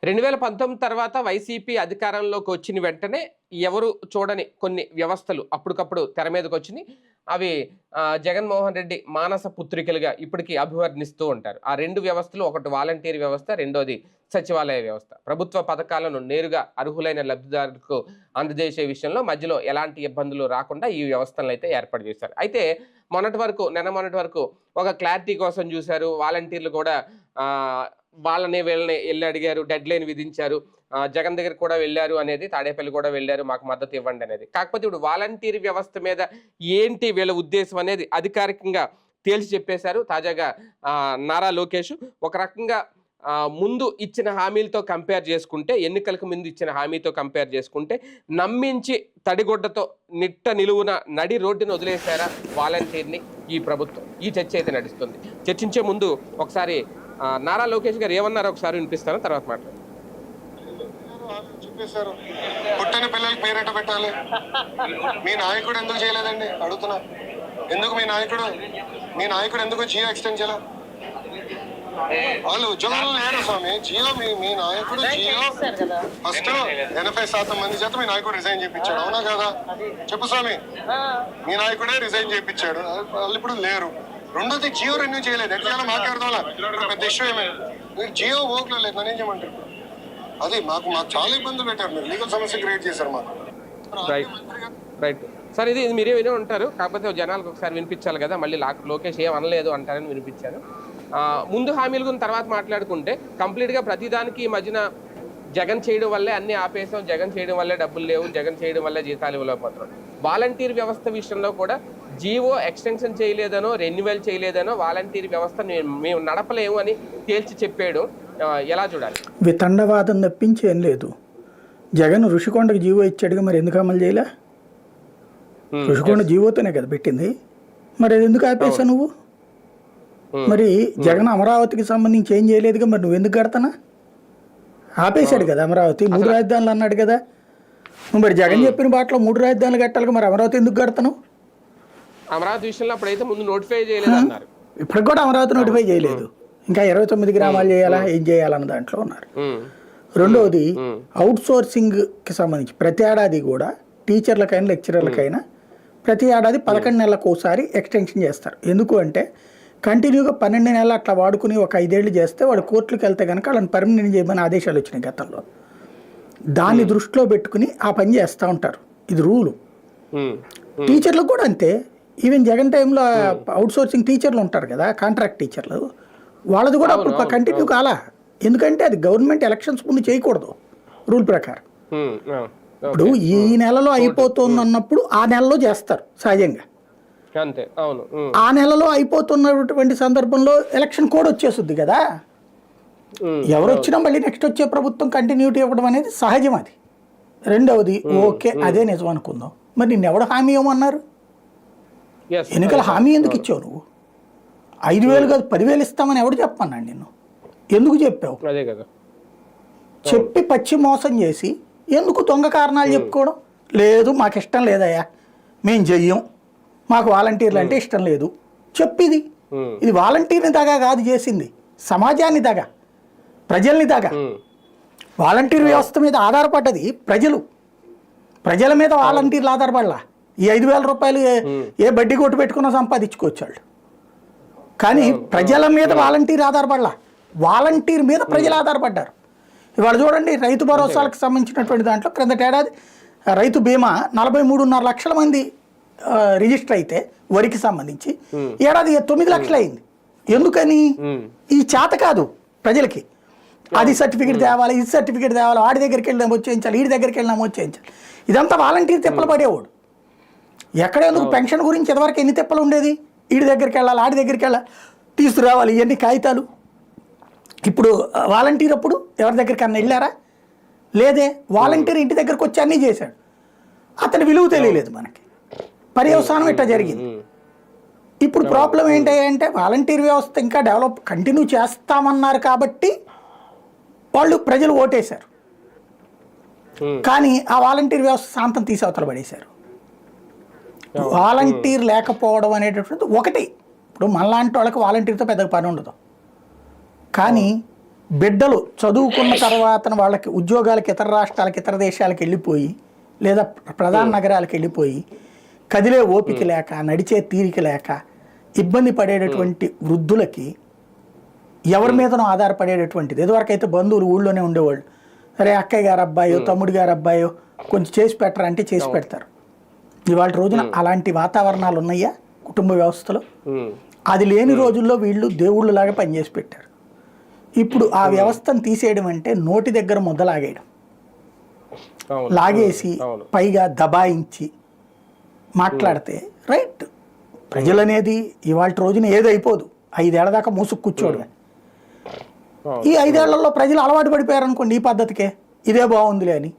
2019 తర్వాత వైసీపీ అధికారంలోకి వచ్చిన వెంటనే ఎవరు చూడని కొన్ని వ్యవస్థలు అప్పటికప్పుడు తెర మీదకొచ్చినాయి. అవి జగన్మోహన్ రెడ్డి మానస పుత్రికలుగా ఇప్పటికీ అభివర్ణిస్తూ ఉంటారు. ఆ 2 వ్యవస్థలు, ఒకటి వాలంటీర్ వ్యవస్థ, రెండోది సచివాలయ వ్యవస్థ. ప్రభుత్వ పథకాలను నేరుగా అర్హులైన లబ్ధిదారులకు అందజేసే విషయంలో మధ్యలో ఎలాంటి ఇబ్బందులు రాకుండా ఈ వ్యవస్థలను అయితే ఏర్పాటు చేశారు. అయితే మొన్నటి వరకు ఒక క్లారిటీ కోసం చూశారు. వాలంటీర్లు కూడా వాళ్ళని వీళ్ళని వెళ్ళి అడిగారు, డెడ్ లైన్ విధించారు. జగన్ దగ్గర కూడా వెళ్ళారు అనేది, తాడేపల్లి కూడా వెళ్ళారు, మాకు మద్దతు ఇవ్వండి అనేది. కాకపోతే ఇప్పుడు వాలంటీర్ వ్యవస్థ మీద ఏంటి వీళ్ళ ఉద్దేశం అనేది అధికారికంగా తేల్చి చెప్పేశారు. తాజాగా నారా లోకేష్ ఒక రకంగా ముందు ఇచ్చిన హామీలతో కంపేర్ చేసుకుంటే, ఎన్నికలకు ముందు ఇచ్చిన హామీతో కంపేర్ చేసుకుంటే, నమ్మించి తడిగొడ్డతో నిలువున నడి రోడ్డును వదిలేశారా వాలంటీర్ని ఈ ప్రభుత్వం? ఈ చర్చ అయితే నడుస్తుంది. చర్చించే ముందు ఒకసారి నారా లోకేష్ గారు ఏమన్నారో ఒకసారి వినిపిస్తాను, తర్వాత మాట్లాడు. చెప్పేశారు, పుట్టిన పిల్లలకి పేరెంట పెట్టాలి. మీ నాయకుడు ఎందుకు చేయలేదండి అడుగుతున్నా. ఎందుకు మీ నాయకుడు ఎందుకు జియో ఎక్స్టెండ్ చేయాలి? వాళ్ళు ఉద్యోగాలు లేరు స్వామి. జియో మీ నాయకుడు జియో ఫస్ట్ 80% మంది చేత మీ నాయకుడు రిజైన్ చేయించాడు, అవునా కదా? చెప్పు స్వామి, మీ నాయకుడే రిజైన్ చేయించాడు, వాళ్ళు ఇప్పుడు లేరు. రెండోది జియో రెన్యూ చేయలేదు. ఎట్లా మాకే అర్థం పెద్ద ఇష్యూ ఏమైనా జియో ఓక్లో లేదు, నన్ను ఏం చేయమంటారు? అది మాకు చాలా ఇబ్బందులు పెట్టారు, మీరు లీగల్ సమస్య క్రియేట్ చేశారు మాకు. రైట్ సార్, ఇది మీరే వినే ఉంటారు, కాకపోతే జనాలకు ఒకసారి వినిపించాలి కదా. మళ్ళీ లోకేష్ ఏం అనలేదు అంటారని వినిపించాను. ముందు హామీల గురించి తర్వాత మాట్లాడుకుంటే, కంప్లీట్గా ప్రతిదానికి ఈ మధ్యన జగన్ చేయడం వల్లే అన్ని ఆపేసాం, జగన్ చేయడం వల్లే డబ్బులు లేవు, జగన్ చేయడం వల్లే జీతాలు ఇవ్వలేకపోతున్నాం. వాలంటీర్ వ్యవస్థ విషయంలో కూడా జీవో ఎక్స్టెన్షన్ చేయలేదనో, రెన్యువల్ చేయలేదనో, వాలంటీర్ వ్యవస్థ మేము నడపలేము అని తేల్చి చెప్పాడు. ఎలా చూడాలి? వితండవాదం తప్పించి ఏం లేదు. జగన్ ఋషికొండకు జీవో ఇచ్చాడుగా, మరి ఎందుకు అమలు చేయలే? ఋషికొండ జీవోతోనే కదా పెట్టింది, మరి అది ఎందుకు ఆపేసా నువ్వు? మరి జగన్ అమరావతికి సంబంధించి ఏం చేయలేదుగా, మరి నువ్వు ఎందుకు కడతానా? ఆపేశాడు కదా అమరావతి, 3 రాజధానులు అన్నాడు కదా. నువ్వు మరి జగన్ చెప్పిన బాటలో 3 రాజధానులు కట్టాలి, మరి అమరావతి ఎందుకు కడతాను? అమరావతి విషయంలో అప్పుడైతే ముందు నోటిఫై చేయలేదు అన్నారు, ఇప్పటికి కూడా అమరావతి నోటిఫై చేయలేదు. ఇంకా 29 గ్రామాలు చేయాలా, ఏం చేయాలన్న దాంట్లో ఉన్నారు. రెండవది, అవుట్ సోర్సింగ్కి సంబంధించి ప్రతి ఏడాది కూడా టీచర్లకైనా లెక్చరర్లకైనా ప్రతి ఏడాది 11 నెలలకు ఒకసారి ఎక్స్టెన్షన్ చేస్తారు. ఎందుకు అంటే కంటిన్యూగా 12 నెలలు అట్లా వాడుకుని ఒక 5 ఏళ్ళు చేస్తే వాడు కోర్టులకు వెళ్తే కనుక వాళ్ళని పర్మనెంట్ చేయమని ఆదేశాలు వచ్చినాయి గతంలో. దాన్ని దృష్టిలో పెట్టుకుని ఆ పని చేస్తూ ఉంటారు, ఇది రూలు. టీచర్లకు కూడా అంతే. ఈవెన్ జగన్ టైంలో అవుట్ సోర్సింగ్ టీచర్లు ఉంటారు కదా, కాంట్రాక్ట్ టీచర్లు, వాళ్ళది కూడా అప్పుడు కంటిన్యూ కాలా. ఎందుకంటే అది గవర్నమెంట్ ఎలక్షన్స్ ముందు చేయకూడదు రూల్ ప్రకారం. ఇప్పుడు ఈ నెలలో అయిపోతుంది అన్నప్పుడు ఆ నెలలో చేస్తారు సహజంగా. ఆ నెలలో అయిపోతున్నటువంటి సందర్భంలో ఎలక్షన్ కోడ్ వచ్చేస్తుంది కదా, ఎవరు వచ్చినా మళ్ళీ నెక్స్ట్ వచ్చే ప్రభుత్వం కంటిన్యూటీ ఇవ్వడం అనేది సహజం. అది రెండవది, ఓకే అదే నిజం అనుకుందాం, మరి నిన్నెవడు హామీ ఇవ్వమన్నారు? ఎన్నికల హామీ ఎందుకు ఇచ్చావు నువ్వు? 5,000 కాదు 10,000 ఇస్తామని ఎవడు చెప్పన్నాడు నిన్ను? ఎందుకు చెప్పావు? చెప్పి పచ్చి మోసం చేసి ఎందుకు దొంగ కారణాలు చెప్పుకోవడం? లేదు మాకు ఇష్టం లేదయ్యా, మేము చెయ్యం, మాకు వాలంటీర్లు అంటే ఇష్టం లేదు చెప్పిది. ఇది వాలంటీర్ని దగా కాదు చేసింది, సమాజాన్ని దగా, ప్రజల్ని దగా. వాలంటీర్ వ్యవస్థ మీద ఆధారపడ్డది ప్రజల మీద వాలంటీర్లు ఆధారపడలా. ఈ 5,000 రూపాయలు ఏ బడ్డీ కొట్టు పెట్టుకున్నా సంపాదించుకోవచ్చు వాళ్ళు, కానీ ప్రజల మీద వాలంటీర్ ఆధారపడలా, వాలంటీర్ మీద ప్రజలు ఆధారపడ్డారు. ఇవాళ చూడండి, రైతు భరోసాలకు సంబంధించినటువంటి దాంట్లో క్రిందట ఏడాది రైతు బీమా 43.5 లక్షల మంది రిజిస్టర్ అయితే వరికి సంబంధించి, ఏడాది 9 లక్షలు అయింది. ఎందుకని? ఈ చేత కాదు ప్రజలకి. అది సర్టిఫికేట్ తేవాలి, ఇది సర్టిఫికేట్ తేవాలి, వాడి దగ్గరికి వెళ్ళి నమోదు చేయించాలి, వీడి దగ్గరికి వెళ్ళి నమోదు చేయించాలి. ఇదంతా వాలంటీర్ తిప్పలు పడేవాడు. ఎక్కడెందుకు పెన్షన్ గురించి ఇదివరకు ఎన్ని తిప్పలు ఉండేది? వీడి దగ్గరికి వెళ్ళాలి, ఆడి దగ్గరికి వెళ్ళాలి, తీసుకురావాలి ఇవన్నీ కాగితాలు. ఇప్పుడు వాలంటీర్ అప్పుడు ఎవరి దగ్గరికి అన్న వెళ్ళారా? లేదే. వాలంటీర్ ఇంటి దగ్గరకు వచ్చి అన్నీ చేశాడు, అతని విలువ తెలియలేదు మనకి, పర్యవసానం ఇట్లా జరిగింది. ఇప్పుడు ప్రాబ్లం ఏంటంటే వాలంటీర్ వ్యవస్థ ఇంకా కంటిన్యూ చేస్తామన్నారు కాబట్టి వాళ్ళు ప్రజలు ఓటేశారు, కానీ ఆ వాలంటీర్ వ్యవస్థ శాంతం తీసి అవతల పడేశారు. వాలంటీర్ లేకపోవడం అనేటటువంటిది ఒకటి. ఇప్పుడు మనలాంటి వాళ్ళకి వాలంటీర్తో పెద్దగా పని ఉండదు, కానీ బిడ్డలు చదువుకున్న తర్వాత వాళ్ళకి ఉద్యోగాలకి ఇతర రాష్ట్రాలకి ఇతర దేశాలకు వెళ్ళిపోయి లేదా ప్రధాన నగరాలకు వెళ్ళిపోయి కదిలే ఓపిక లేక నడిచే తీరిక లేక ఇబ్బంది పడేటటువంటి వృద్ధులకి ఎవరి మీదనో ఆధారపడేటటువంటిది. ఇదివరకైతే బంధువులు ఊళ్ళోనే ఉండేవాళ్ళు. సరే అక్కయ్య గారు అబ్బాయో తమ్ముడి గారు అబ్బాయో కొంచెం చేసి పెట్టరా అంటే చేసి పెడతారు. ఇవాళ రోజున అలాంటి వాతావరణాలు ఉన్నాయా కుటుంబ వ్యవస్థలో? అది లేని రోజుల్లో వీళ్ళు దేవుళ్ళలాగా పనిచేసి పెట్టారు. ఇప్పుడు ఆ వ్యవస్థను తీసేయడం అంటే నోటి దగ్గర మొదలాగేయడం, లాగేసి పైగా దబాయించి మాట్లాడితే రైట్. ప్రజలనేది ఇవాళ రోజున ఏదైపోదు, 5 ఏళ్ల దాకా మూసుకు కూర్చోవడమే. ఈ 5 ఏళ్లలో ప్రజలు అలవాటు పడిపోయారు అనుకోండి ఈ పద్ధతికే, ఇదే బాగుందిలే అని.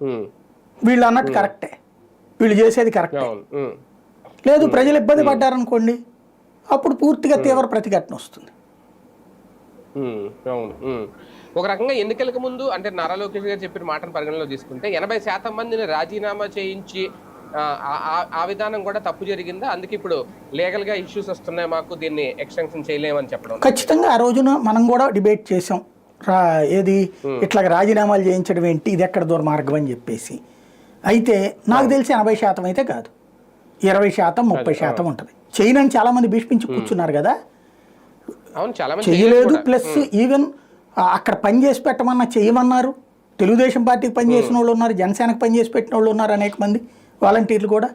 వీళ్ళు అన్నట్టు కరెక్టే, వీళ్ళు చేసేది కరెక్టే. లేదు ప్రజలు ఇబ్బంది పడ్డారనుకోండి, అప్పుడు పూర్తిగా తీవ్ర ప్రతిఘటన వస్తుంది. అవును. ఒక రకంగా ఎన్నికలకు ముందు అంటే నారా లోకేష్ గారు చెప్పిన మాటను పరిగణలో తీసుకుంటే 80% మందిని రాజీనామా చేయించి ఆ విధానం కూడా తప్పు జరిగిందా, అందుకే ఇప్పుడు లీగల్ గా ఇష్యూస్ వస్తున్నాయి, మాకు దీన్ని ఎక్స్టెన్షన్ చేయలేమని చెప్పడం. ఖచ్చితంగా ఆ రోజున మనం కూడా డిబేట్ చేసాం. ఏది ఇట్లా రాజీనామాలు చేయించడం ఏంటి, ఇది ఎక్కడ దుర్మార్గం అని చెప్పేసి. అయితే నాకు తెలిసి 80% అయితే కాదు, 20%, 30% ఉంటుంది. చేయనని చాలా మంది భీష్మించి కూర్చున్నారు కదా. అవును, చాలా మంది చేయలేదు. ప్లస్ ఈవెన్ అక్కడ పని చేసి పెట్టమన్నా చేయమన్నారు. తెలుగుదేశం పార్టీకి పనిచేసిన వాళ్ళు ఉన్నారు, జనసేనకు పనిచేసి పెట్టిన వాళ్ళు ఉన్నారు, అనేక మంది వాలంటీర్లు కూడా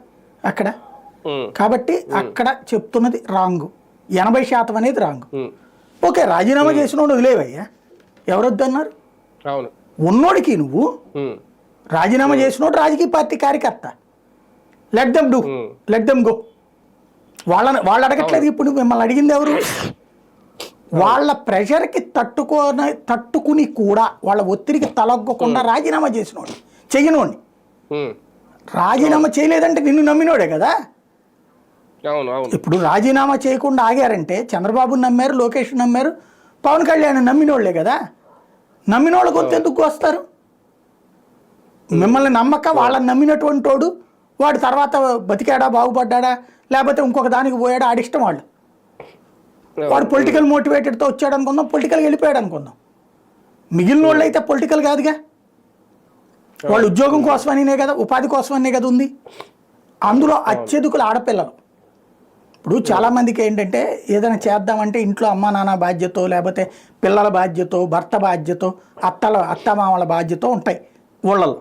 అక్కడ. కాబట్టి అక్కడ చెప్తున్నది రాంగ్, 80% అనేది రాంగ్. ఓకే, రాజీనామా చేసిన వాడు వదిలేవయ్యా, ఎవరొద్దన్నారు? అవును, ఉన్నోడికి నువ్వు రాజీనామా చేసినోడు రాజకీయ పార్టీ కార్యకర్త, let them do, let them go. వాళ్ళు అడగట్లేదు. ఇప్పుడు మిమ్మల్ని అడిగింది ఎవరు? వాళ్ళ ప్రెషర్కి తట్టుకుని కూడా వాళ్ళ ఒత్తిడికి తలగ్గకుండా రాజీనామా చేసినోడు, చెయ్యనోడిని. రాజీనామా చేయలేదంటే నిన్ను నమ్మినోడే కదా. ఇప్పుడు రాజీనామా చేయకుండా ఆగారంటే చంద్రబాబుని నమ్మారు, లోకేష్ నమ్మారు, పవన్ కళ్యాణ్ నమ్మినోళ్లే కదా. నమ్మినోళ్ళ కొంత ఎందుకు వస్తారు? మిమ్మల్ని నమ్మక వాళ్ళని నమ్మినటువంటి వాడు తర్వాత బతికాడా, బాగుపడ్డా, లేకపోతే ఇంకొక దానికి పోయాడా, ఆడిష్టం వాళ్ళు. వాడు పొలిటికల్ మోటివేటెడ్తో వచ్చాడు అనుకుందాం, పొలిటికల్గా వెళ్ళిపోయాడు అనుకుందాం. మిగిలిన వాళ్ళు అయితే పొలిటికల్ కాదుగా, వాళ్ళు ఉద్యోగం కోసమనే కదా, ఉపాధి కోసమనే కదా ఉంది. అందులో అత్యధికులు ఆడపిల్లలు. ఇప్పుడు చాలామందికి ఏంటంటే ఏదైనా చేద్దామంటే ఇంట్లో అమ్మా నాన్న బాధ్యత, లేకపోతే పిల్లల బాధ్యత, భర్త బాధ్యత, అత్తమామల బాధ్యత ఉంటాయి ఊళ్ళలో,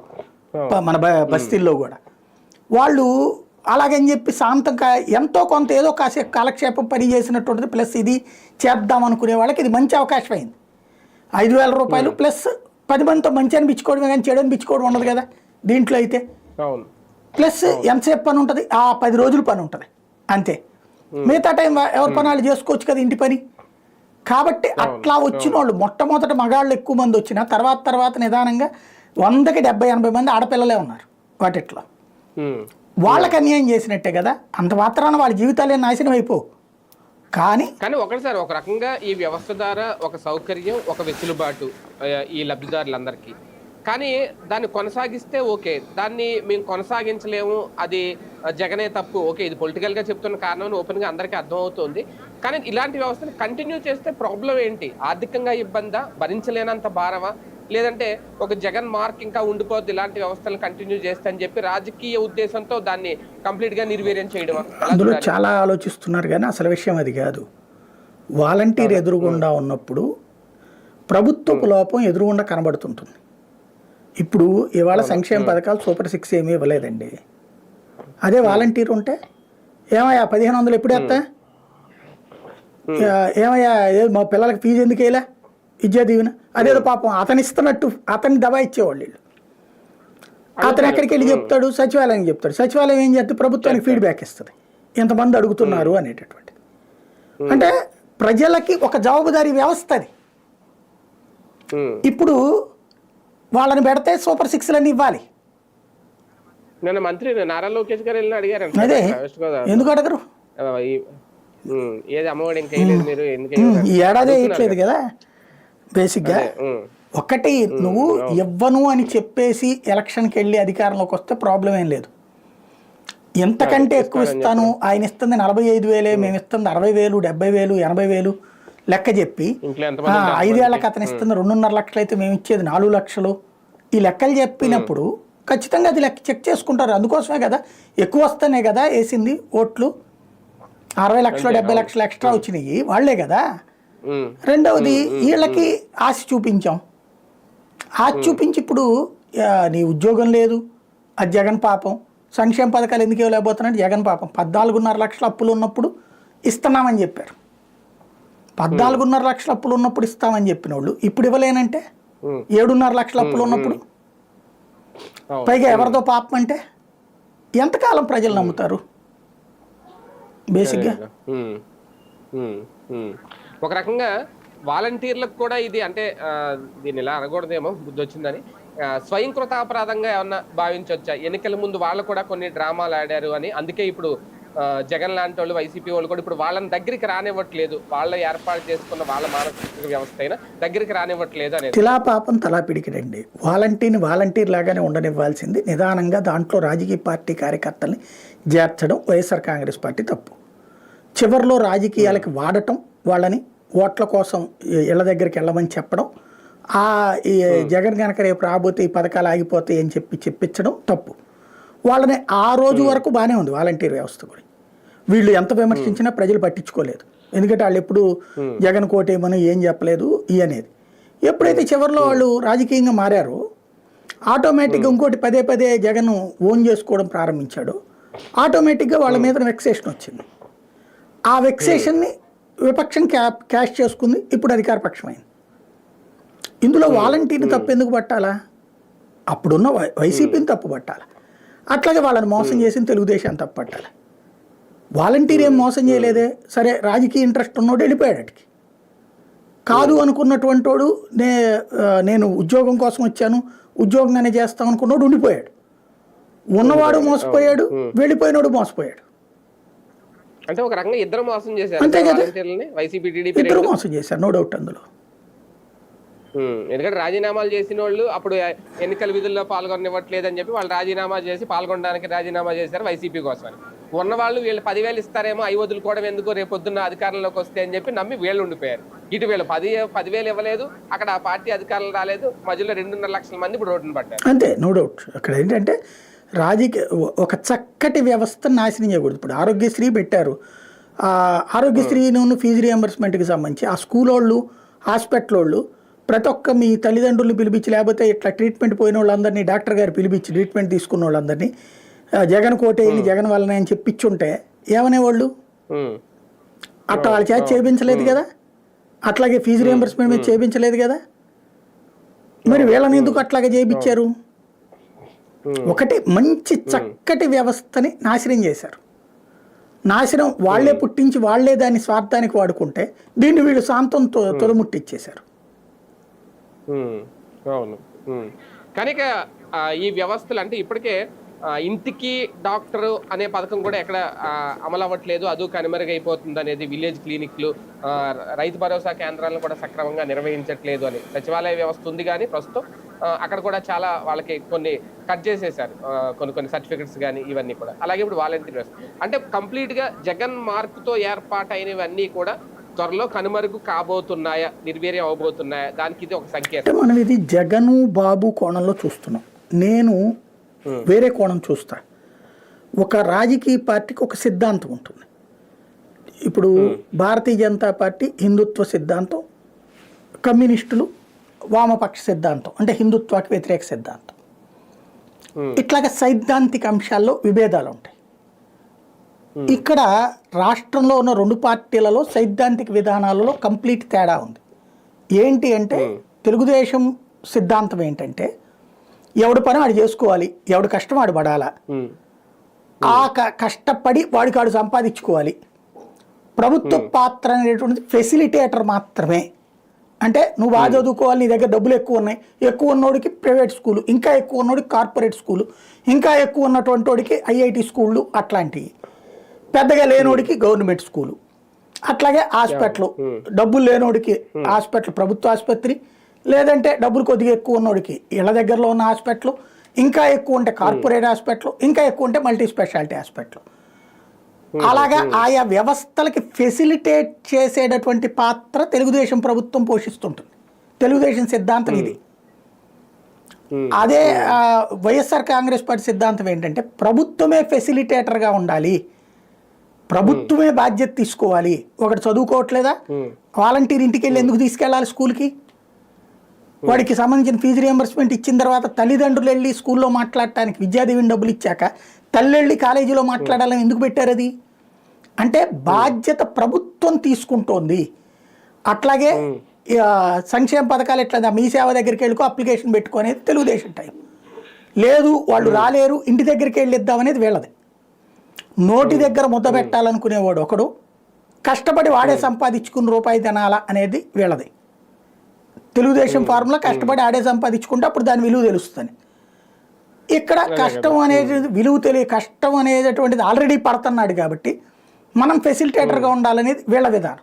మన బస్తీల్లో కూడా. వాళ్ళు అలాగని చెప్పి శాంతంగా ఎంతో కొంత ఏదో కాసేపు కాలక్షేపం పని చేసినటువంటిది, ప్లస్ ఇది చేద్దాం అనుకునే వాళ్ళకి ఇది మంచి అవకాశం అయింది. 5,000 రూపాయలు ప్లస్ 10 మందితో మంచి అనిపించుకోవడమే కానీ చెడు అనిపించుకోవడం ఉండదు కదా దీంట్లో అయితే. ప్లస్ ఎంతసేపు పని ఉంటుంది? 10 రోజులు పని ఉంటుంది అంతే. మిగతా టైం ఎవరి పనాలు చేసుకోవచ్చు కదా ఇంటి పని. కాబట్టి అట్లా వచ్చిన వాళ్ళు మొట్టమొదట మగాళ్ళు ఎక్కువ మంది వచ్చినా తర్వాత నిదానంగా 100కి 70-80 మంది ఆడపిల్లలే ఉన్నారు. వాటిట్లో వాళ్ళకి అన్యాయం చేసినట్టే కదా. అంత మాత్రాన వాళ్ళ జీవితాలే నాశనం అయిపో. కానీ ఒకటిసారి ఒక రకంగా ఈ వ్యవస్థ ద్వారా ఒక సౌకర్యం, ఒక వెసులుబాటు ఈ లబ్ధిదారులందరికీ. కానీ దాన్ని కొనసాగిస్తే ఓకే, దాన్ని మేము కొనసాగించలేము, అది జగనే తప్పు, ఓకే ఇది పొలిటికల్గా చెప్తున్న కారణం ఓపెన్గా అందరికీ అర్థమవుతుంది. కానీ ఇలాంటి వ్యవస్థను కంటిన్యూ చేస్తే ప్రాబ్లం ఏంటి? ఆర్థికంగా ఇబ్బందా, భరించలేనంత భారమా, లేదంటే ఒక జగన్ మార్క్ ఇంకా ఉండిపోద్ది ఇలాంటి వ్యవస్థలు కంటిన్యూ చేస్తే అని చెప్పి రాజకీయ ఉద్దేశంతో దాన్ని కంప్లీట్గా నిర్వీర్యం చేయడం? అందులో చాలా ఆలోచిస్తున్నారు కానీ అసలు విషయం అది కాదు. వాలంటీర్ ఎదురుగుండా ఉన్నప్పుడు ప్రభుత్వపు లోపం ఎదురుగుండా కనబడుతుంటుంది. ఇప్పుడు ఇవాళ సంక్షేమ పథకాలు సూపర్ 6 ఏమీ ఇవ్వలేదండి. అదే వాలంటీర్ ఉంటే ఏమయ్యా 1,500 ఎప్పుడు వేస్తా, ఏమయ్యా మా పిల్లలకి ఫీజు ఎందుకు వేయలే, విద్యా దీవెన, అదేదో పాపం అతను ఇస్తున్నట్టు అతన్ని దబా ఇచ్చేవాళ్ళు వీళ్ళు. అతను ఎక్కడికి వెళ్ళి చెప్తాడు? సచివాలయానికి చెప్తాడు. సచివాలయం ఏం చేస్తే ప్రభుత్వానికి ఫీడ్బ్యాక్ ఇస్తుంది, ఎంతమంది అడుగుతున్నారు అనేటటువంటిది. అంటే ప్రజలకి ఒక జవాబుదారీ వ్యవస్థ అది. ఇప్పుడు వాళ్ళని పెడితే సూపర్ 6 ఇవ్వాలి. నిన్న మంత్రి నారా లోకేష్ గారు వెళ్ళి అడిగారు. అదే ఎందుకు అడగరు? ఏది అమ్మఒడి ఇంకా మీరు ఈ ఏడాది వేయట్లేదు కదా. బేసిక్గా ఒకటి నువ్వు ఇవ్వను అని చెప్పేసి ఎలక్షన్కి వెళ్ళి అధికారంలోకి వస్తే ప్రాబ్లం ఏం లేదు. ఎంతకంటే ఎక్కువ ఇస్తాను, ఆయన ఇస్తుంది 45,000, మేము ఇస్తుంది 60,000, 70,000, 80,000, లెక్క చెప్పి ఇంట్లో ఎంతమంది ఉంటారు 5 ఏళ్ళకి అతను ఇస్తున్న 2.5 లక్షలు అయితే మేము ఇచ్చేది 4 లక్షలు, ఈ లెక్కలు చెప్పినప్పుడు ఖచ్చితంగా అది లెక్క చెక్ చేసుకుంటారు. అందుకోసమే కదా ఎక్కువ వస్తేనే కదా వేసింది ఓట్లు. 60 లక్షలు 70 లక్షలు ఎక్స్ట్రా వచ్చినాయి వాళ్ళే కదా. రెండవది వీళ్ళకి ఆశ చూపించాం. ఆశ చూపించి ఇప్పుడు నీ ఉద్యోగం లేదు, అది జగన్ పాపం. సంక్షేమ పథకాలు ఎందుకు ఇవ్వలేకపోతున్నాడు, జగన్ పాపం. 14.5 లక్షల అప్పులు ఉన్నప్పుడు ఇస్తున్నామని చెప్పారు. 14.5 లక్షల అప్పులు ఉన్నప్పుడు ఇస్తామని చెప్పిన వాళ్ళు ఇప్పుడు ఇవ్వలేనంటే 7.5 లక్షల అప్పులు ఉన్నప్పుడు, పైగా ఎవరితో పాపం అంటే ఎంతకాలం ప్రజలు నమ్ముతారు బేసిక్గా. ఒక రకంగా వాలంటీర్లకు కూడా ఇది అంటే దీన్ని ఇలా అనకూడదేమో, బుద్ధి వచ్చిందని స్వయం కృతాపరాధంగా ఏమన్నా భావించవచ్చా? ఎన్నికల ముందు వాళ్ళు కూడా కొన్ని డ్రామాలు ఆడారు అని, అందుకే ఇప్పుడు జగన్ లాంటి వాళ్ళు వైసీపీ వాళ్ళు కూడా ఇప్పుడు వాళ్ళని దగ్గరికి రానివ్వట్లేదు, వాళ్ళ ఏర్పాటు చేసుకున్న వాళ్ళ మానసిక వ్యవస్థ అయినా దగ్గరికి రానివ్వట్లేదు అనేది. తిలా పాపం తలా పిడికిడండి. వాలంటీర్ లాగానే ఉండనివ్వాల్సింది, నిదానంగా దాంట్లో రాజకీయ పార్టీ కార్యకర్తల్ని చేర్చడం వైఎస్ఆర్ కాంగ్రెస్ పార్టీ తప్పు. చివరిలో రాజకీయాలకి వాడటం, వాళ్ళని ఓట్ల కోసం ఇళ్ళ దగ్గరికి వెళ్ళమని చెప్పడం, ఈ జగన్ కనుక రేపు రాబోతే ఈ పథకాలు ఆగిపోతాయి అని చెప్పించడం తప్పు. వాళ్ళని ఆ రోజు వరకు బాగానే ఉంది వాలంటీర్ వ్యవస్థ కూడా. వీళ్ళు ఎంత విమర్శించినా ప్రజలు పట్టించుకోలేదు, ఎందుకంటే వాళ్ళు ఎప్పుడు జగన్ కోటేమని ఏం చెప్పలేదు ఈ అనేది. ఎప్పుడైతే చివరిలో వాళ్ళు రాజకీయంగా మారారో ఆటోమేటిక్గా ఇంకోటి పదే పదే జగన్ ఓన్ చేసుకోవడం ప్రారంభించాడు, ఆటోమేటిక్గా వాళ్ళ మీద వెక్సేషన్ వచ్చింది. ఆ వెక్సేషన్ని విపక్షం క్యాష్ చేసుకుంది, ఇప్పుడు అధికార పక్షమైంది. ఇందులో వాలంటీర్ని తప్పు ఎందుకు పట్టాలా? అప్పుడున్న వైసీపీని తప్పు పట్టాలి, అట్లాగే వాళ్ళని మోసం చేసిన తెలుగుదేశాన్ని తప్పు పట్టాలి. వాలంటీర్ ఏం మోసం చేయలేదే, సరే రాజకీయ ఇంట్రెస్ట్ ఉన్నోడు వెళ్ళిపోయాడు అటుకి. కాదు అనుకున్నటువంటి వాడు నేను ఉద్యోగం కోసం వచ్చాను ఉద్యోగంగానే చేస్తాం అనుకున్నాడు ఉండిపోయాడు. ఉన్నవాడు మోసపోయాడు, వెళ్ళిపోయినోడు మోసపోయాడు. అంటే ఒక రకంగా ఇద్దరు మోసం చేశారు, అంతే కదా, వైసీపీ టీడీపీ ఇద్దరు మోసం చేశారు, నో డౌట్ అందులో. ఎందుకంటే రాజీనామాలు చేసిన వాళ్ళు అప్పుడు ఎన్నికల విధుల్లో పాల్గొనివ్వట్లేదు అని చెప్పి వాళ్ళు రాజీనామా చేసి పాల్గొనడానికి రాజీనామా చేశారు వైసీపీ కోసం. ఉన్నవాళ్ళు వీళ్ళు 10,000 ఇస్తారేమో, అవి వదులుకోవడం ఎందుకు, రేపు పొద్దున్న అధికారంలోకి వస్తే అని చెప్పి నమ్మి వీళ్ళు ఉండిపోయారు. ఇటు వీళ్ళు 10,000 ఇవ్వలేదు, అక్కడ ఆ పార్టీ అధికారులు రాలేదు, మధ్యలో 2.5 లక్షల మంది ఇప్పుడు రోడ్డును పడ్డారు. అంతే, నో డౌట్. అక్కడ ఏంటంటే రాజకీయ ఒక చక్కటి వ్యవస్థను నాశనం చేయకూడదు. ఇప్పుడు ఆరోగ్యశ్రీ పెట్టారు, ఆరోగ్యశ్రీను ఫీజు రియంబర్స్మెంట్కి సంబంధించి ఆ స్కూల్ వాళ్ళు హాస్పిటల్ వాళ్ళు ప్రతి ఒక్క మీ తల్లిదండ్రులను పిలిపించి, లేకపోతే ఇట్లా ట్రీట్మెంట్ పోయిన వాళ్ళందరినీ డాక్టర్ గారు పిలిపించి ట్రీట్మెంట్ తీసుకున్న వాళ్ళందరినీ జగన్ కోటేయండి జగన్ వల్లనే అని చెప్పించుంటే ఏమనేవాళ్ళు? అట్లా వాళ్ళ చేత చేయించలేదు కదా, అట్లాగే ఫీజు రియంబర్స్మెంట్ మీద చేయించలేదు కదా, మరి వీళ్ళని ఎందుకు అట్లాగే చేయించారు? ఒకటి మంచి చక్కటి వ్యవస్థని నాశనం చేశారు. నాశనం వాళ్లే పుట్టించి వాళ్లే దాన్ని స్వార్థానికి వాడుకుంటే దీన్ని వీళ్ళు శాంతంతో తొలముట్టిచ్చేశారు. అవును. కనుక ఈ వ్యవస్థలు అంటే ఇప్పటికే ఇంటికి డాక్టర్ అనే పథకం కూడా ఎక్కడ అమలు అవ్వట్లేదు, అది కనుమరుగైపోతుంది అనేది, విలేజ్ క్లినిక్లు, రైతు భరోసా కేంద్రాలను కూడా సక్రమంగా నిర్వహించట్లేదు అని. సచివాలయ వ్యవస్థ ఉంది కానీ ప్రస్తుతం అక్కడ కూడా చాలా వాళ్ళకి కొన్ని కట్ చేసేసారు, కొన్ని సర్టిఫికెట్స్ కానీ ఇవన్నీ కూడా. అలాగే ఇప్పుడు వాలంటీర్ వ్యవస్థ అంటే కంప్లీట్గా జగన్ మార్కుతో ఏర్పాటైనవన్నీ కూడా త్వరలో కనుమరుగు కాబోతున్నాయా, నిర్వీర్యం అవబోతున్నాయా, దానికి ఇది ఒక సంకేతం. మనం ఇది జగను బాబు కోణంలో చూస్తున్నాం, నేను వేరే కోణం చూస్తా. ఒక రాజకీయ పార్టీకి ఒక సిద్ధాంతం ఉంటుంది. ఇప్పుడు భారతీయ జనతా పార్టీ హిందుత్వ సిద్ధాంతం, కమ్యూనిస్టులు వామపక్ష సిద్ధాంతం అంటే హిందుత్వానికి వ్యతిరేక సిద్ధాంతం. ఇట్లాగ సైద్ధాంతిక అంశాల్లో విభేదాలు ఉంటాయి. ఇక్కడ రాష్ట్రంలో ఉన్న 2 పార్టీలలో సైద్ధాంతిక విధానాలలో కంప్లీట్ తేడా ఉంది. ఏంటి అంటే తెలుగుదేశం సిద్ధాంతం ఏంటంటే ఎవడి పని వాడు చేసుకోవాలి, ఎవడి కష్టం వాడు పడాలా, ఆ కష్టపడి వాడికాడు సంపాదించుకోవాలి. ప్రభుత్వ పాత్ర అనేటువంటిది ఫెసిలిటేటర్ మాత్రమే. అంటే నువ్వు బాగా చదువుకోవాలి, నీ దగ్గర డబ్బులు ఎక్కువ ఉన్నాయి, ఎక్కువ ఉన్నోడికి ప్రైవేట్ స్కూలు, ఇంకా ఎక్కువ ఉన్నోడికి కార్పొరేట్ స్కూలు, ఇంకా ఎక్కువ ఉన్నటువంటి వాడికి ఐఐటి స్కూళ్ళు, అట్లాంటివి. పెద్దగా లేనోడికి గవర్నమెంట్ స్కూలు, అట్లాగే హాస్పిటల్, డబ్బులు లేనోడికి హాస్పిటల్ ప్రభుత్వ ఆసుపత్రి, లేదంటే డబ్బులు కొద్దిగా ఎక్కువ ఉన్నోడికి ఇళ్ళ దగ్గరలో ఉన్న హాస్పిటల్, ఇంకా ఎక్కువ ఉంటే కార్పొరేట్ హాస్పిటల్, ఇంకా ఎక్కువ ఉంటే మల్టీ స్పెషాలిటీ హాస్పిటల్. అలాగా ఆయా వ్యవస్థలకి ఫెసిలిటేట్ చేసేటటువంటి పాత్ర తెలుగుదేశం ప్రభుత్వం పోషిస్తుంటుంది. తెలుగుదేశం సిద్ధాంతం ఇది. అదే వైఎస్ఆర్ కాంగ్రెస్ పార్టీ సిద్ధాంతం ఏంటంటే ప్రభుత్వమే ఫెసిలిటేటర్గా ఉండాలి, ప్రభుత్వమే బాధ్యత తీసుకోవాలి. ఒకటి చదువుకోవట్లేదా, వాలంటీర్ ఇంటికి వెళ్ళి ఎందుకు తీసుకెళ్ళాలి స్కూల్కి? వాడికి సంబంధించిన ఫీజు రియంబర్స్మెంట్ ఇచ్చిన తర్వాత తల్లిదండ్రులు వెళ్ళి స్కూల్లో మాట్లాడటానికి విద్యాదీవెన డబ్బులు ఇచ్చాక తల్లి వెళ్ళి కాలేజీలో మాట్లాడాలని ఎందుకు పెట్టారు? అది అంటే బాధ్యత ప్రభుత్వం తీసుకుంటోంది. అట్లాగే సంక్షేమ పథకాలు ఎట్లా మీ సేవ దగ్గరికి వెళ్ళుకో అప్లికేషన్ పెట్టుకునేది తెలుగుదేశం టైం. లేదు వాళ్ళు రాలేరు ఇంటి దగ్గరికి వెళ్ళి ఇద్దామనేది వీళ్ళది. నోటి దగ్గర ముద్ద పెట్టాలనుకునేవాడు ఒకడు, కష్టపడి వాడే సంపాదించుకున్న రూపాయి తినాలా అనేది వీళ్ళది. తెలుగుదేశం ఫార్ములా కష్టపడి ఆడే సంపాదించుకుంటే అప్పుడు దాని విలువ తెలుస్తుంది. ఇక్కడ కష్టం అనేది విలువ కష్టం అనేటటువంటిది ఆల్రెడీ పడుతున్నాడు కాబట్టి మనం ఫెసిలిటేటర్గా ఉండాలనేది వీళ్ళ విధానం.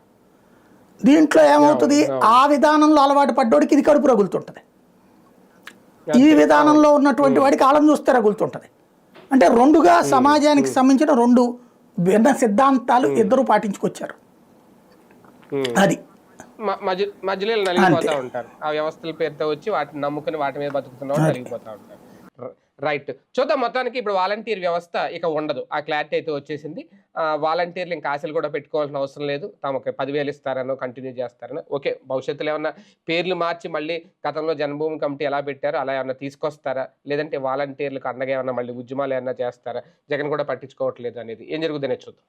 దీంట్లో ఏమవుతుంది, ఆ విధానంలో అలవాటు పడ్డోడికి ఇది కడుపు రగులుతుంటుంది, ఈ విధానంలో ఉన్నటువంటి వాడికి ఆలం చూస్తే రగులుతుంటుంది. అంటే రెండుగా సమాజానికి సంబంధించిన రెండు భిన్న సిద్ధాంతాలు ఇద్దరు పాటించుకొచ్చారు. అది మధ్యలో నలిగిపోతా ఉంటారు, ఆ వ్యవస్థల పేరుతో వచ్చి వాటిని నమ్ముకుని వాటి మీద బతుకుతున్న వాళ్ళు నలిగిపోతా ఉంటారు. రైట్, చూద్దాం. మొత్తానికి ఇప్పుడు వాలంటీర్ వ్యవస్థ ఇక ఉండదు, ఆ క్లారిటీ అయితే వచ్చేసింది. వాలంటీర్లు ఇంకా ఆశలు కూడా పెట్టుకోవాల్సిన అవసరం లేదు. తమకు 10,000 ఇస్తారనో కంటిన్యూ చేస్తారనో ఓకే, భవిష్యత్తులో ఏమన్నా పేర్లు మార్చి మళ్ళీ గతంలో జన్మభూమి కమిటీ ఎలా పెట్టారో అలా ఏమన్నా తీసుకొస్తారా, లేదంటే వాలంటీర్లకు అండగా ఏమన్నా మళ్ళీ ఉద్యమాలు ఏమన్నా చేస్తారా, జగన్ కూడా పట్టించుకోవట్లేదు అనేది ఏం జరుగుతుందనే చూద్దాం.